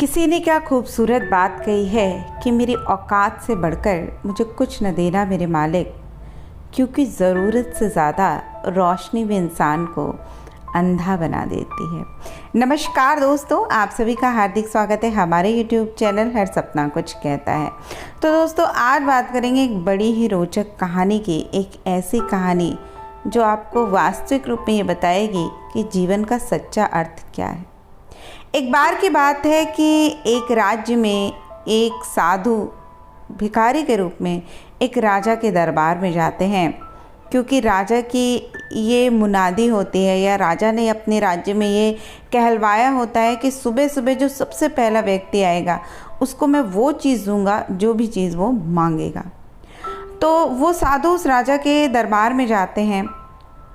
किसी ने क्या खूबसूरत बात कही है कि मेरी औकात से बढ़कर मुझे कुछ न देना मेरे मालिक, क्योंकि ज़रूरत से ज़्यादा रोशनी भी इंसान को अंधा बना देती है। नमस्कार दोस्तों, आप सभी का हार्दिक स्वागत है हमारे YouTube चैनल हर सपना कुछ कहता है। तो दोस्तों, आज बात करेंगे एक बड़ी ही रोचक कहानी की, एक ऐसी कहानी जो आपको वास्तविक रूप में ये बताएगी कि जीवन का सच्चा अर्थ क्या है। एक बार की बात है कि एक राज्य में एक साधु भिखारी के रूप में एक राजा के दरबार में जाते हैं, क्योंकि राजा की ये मुनादी होती है या राजा ने अपने राज्य में ये कहलवाया होता है कि सुबह सुबह जो सबसे पहला व्यक्ति आएगा उसको मैं वो चीज़ दूंगा जो भी चीज़ वो मांगेगा। तो वो साधु उस राजा के दरबार में जाते हैं।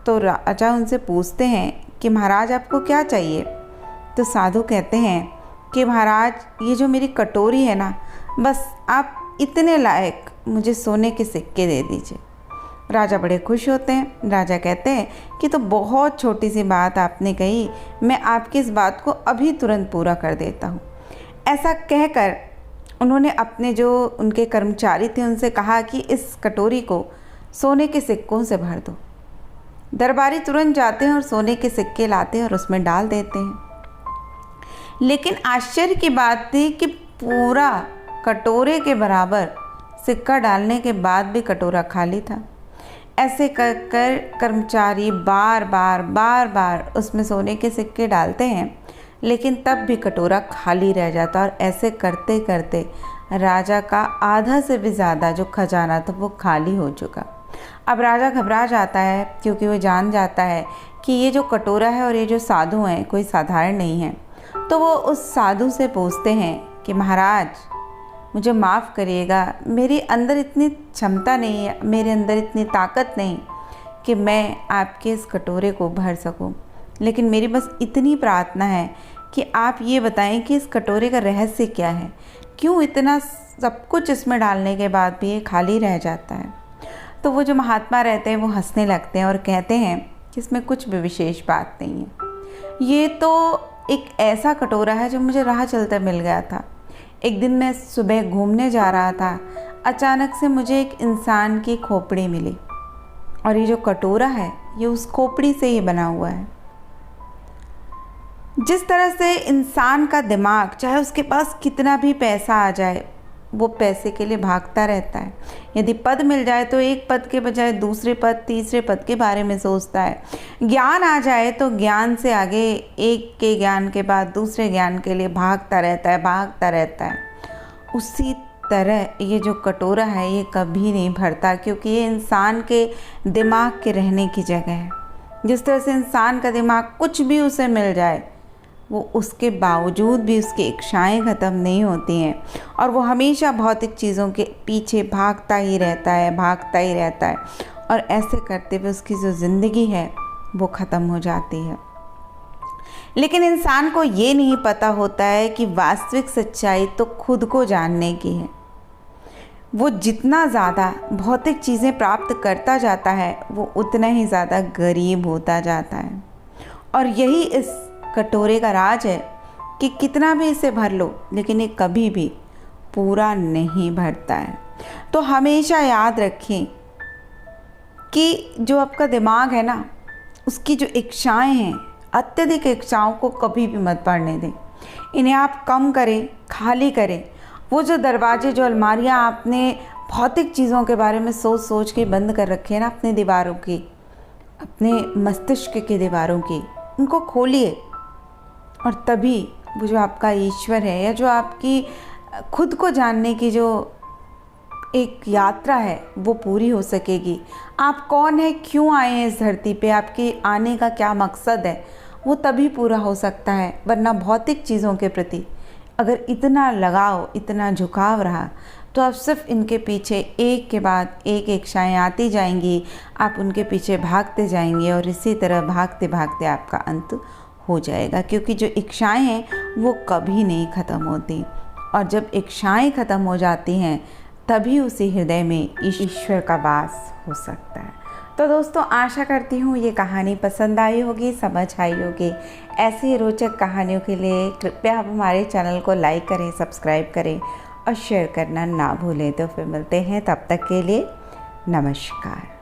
तो राजा उनसे पूछते हैं कि महाराज आपको क्या चाहिए। तो साधु कहते हैं कि महाराज, ये जो मेरी कटोरी है ना, बस आप इतने लायक मुझे सोने के सिक्के दे दीजिए। राजा बड़े खुश होते हैं। राजा कहते हैं कि तो बहुत छोटी सी बात आपने कही, मैं आपकी इस बात को अभी तुरंत पूरा कर देता हूँ। ऐसा कहकर उन्होंने अपने जो उनके कर्मचारी थे उनसे कहा कि इस कटोरी को सोने के सिक्कों से भर दो। दरबारी तुरंत जाते हैं और सोने के सिक्के लाते हैं और उसमें डाल देते हैं। लेकिन आश्चर्य की बात थी कि पूरा कटोरे के बराबर सिक्का डालने के बाद भी कटोरा खाली था। ऐसे कर कर कर्मचारी बार बार उसमें सोने के सिक्के डालते हैं, लेकिन तब भी कटोरा खाली रह जाता। और ऐसे करते करते राजा का आधा से भी ज़्यादा जो खजाना था वो खाली हो चुका। अब राजा घबरा जाता है, क्योंकि वो जान जाता है कि ये जो कटोरा है और ये जो साधु हैं कोई साधारण नहीं है। तो वो उस साधु से पूछते हैं कि महाराज, मुझे माफ़ करिएगा, मेरे अंदर इतनी क्षमता नहीं है, मेरे अंदर इतनी ताकत नहीं कि मैं आपके इस कटोरे को भर सकूं। लेकिन मेरी बस इतनी प्रार्थना है कि आप ये बताएं कि इस कटोरे का रहस्य क्या है, क्यों इतना सब कुछ इसमें डालने के बाद भी ये खाली रह जाता है। तो वो जो महात्मा रहते हैं वो हंसने लगते हैं और कहते हैं कि इसमें कुछ भी विशेष बात नहीं है। ये तो एक ऐसा कटोरा है जो मुझे राह चलते मिल गया था। एक दिन मैं सुबह घूमने जा रहा था, अचानक से मुझे एक इंसान की खोपड़ी मिली और ये जो कटोरा है ये उस खोपड़ी से ही बना हुआ है। जिस तरह से इंसान का दिमाग, चाहे उसके पास कितना भी पैसा आ जाए, वो पैसे के लिए भागता रहता है। यदि पद मिल जाए तो एक पद के बजाय दूसरे पद, तीसरे पद के बारे में सोचता है। ज्ञान आ जाए तो ज्ञान से आगे, एक के ज्ञान के बाद दूसरे ज्ञान के लिए भागता रहता है। उसी तरह ये जो कटोरा है ये कभी नहीं भरता, क्योंकि ये इंसान के दिमाग के रहने की जगह है। जिस तरह से इंसान का दिमाग कुछ भी उसे मिल जाए, वो उसके बावजूद भी उसकी इच्छाएं ख़त्म नहीं होती हैं और वो हमेशा भौतिक चीज़ों के पीछे भागता ही रहता है और ऐसे करते हुए उसकी जो ज़िंदगी है वो ख़त्म हो जाती है। लेकिन इंसान को ये नहीं पता होता है कि वास्तविक सच्चाई तो खुद को जानने की है। वो जितना ज़्यादा भौतिक चीज़ें प्राप्त करता जाता है वो उतना ही ज़्यादा गरीब होता जाता है। और यही इस कटोरे का राज है कि कितना भी इसे भर लो, लेकिन ये कभी भी पूरा नहीं भरता है। तो हमेशा याद रखें कि जो आपका दिमाग है ना, उसकी जो इच्छाएं हैं, अत्यधिक इच्छाओं को कभी भी मत बढ़ने दें। इन्हें आप कम करें, खाली करें। वो जो दरवाजे, जो अलमारियां आपने भौतिक चीज़ों के बारे में सोच सोच के बंद कर रखे हैं ना अपनी दीवारों की, अपने मस्तिष्क की दीवारों की, उनको खोलिए। और तभी वो जो आपका ईश्वर है या जो आपकी खुद को जानने की जो एक यात्रा है वो पूरी हो सकेगी। आप कौन है, क्यों आए हैं इस धरती पे, आपके आने का क्या मकसद है, वो तभी पूरा हो सकता है। वरना भौतिक चीज़ों के प्रति अगर इतना लगाव, इतना झुकाव रहा तो आप सिर्फ इनके पीछे एक के बाद एक इच्छाएँ आती जाएंगी, आप उनके पीछे भागते जाएंगे और इसी तरह भागते भागते आपका अंत हो जाएगा। क्योंकि जो इच्छाएं हैं वो कभी नहीं ख़त्म होती, और जब इच्छाएं ख़त्म हो जाती हैं तभी उसी हृदय में ईश्वर का वास हो सकता है। तो दोस्तों आशा करती हूँ ये कहानी पसंद आई होगी, समझ आई होगी। ऐसी रोचक कहानियों के लिए कृपया आप हमारे चैनल को लाइक करें, सब्सक्राइब करें और शेयर करना ना भूलें। तो फिर मिलते हैं, तब तक के लिए नमस्कार।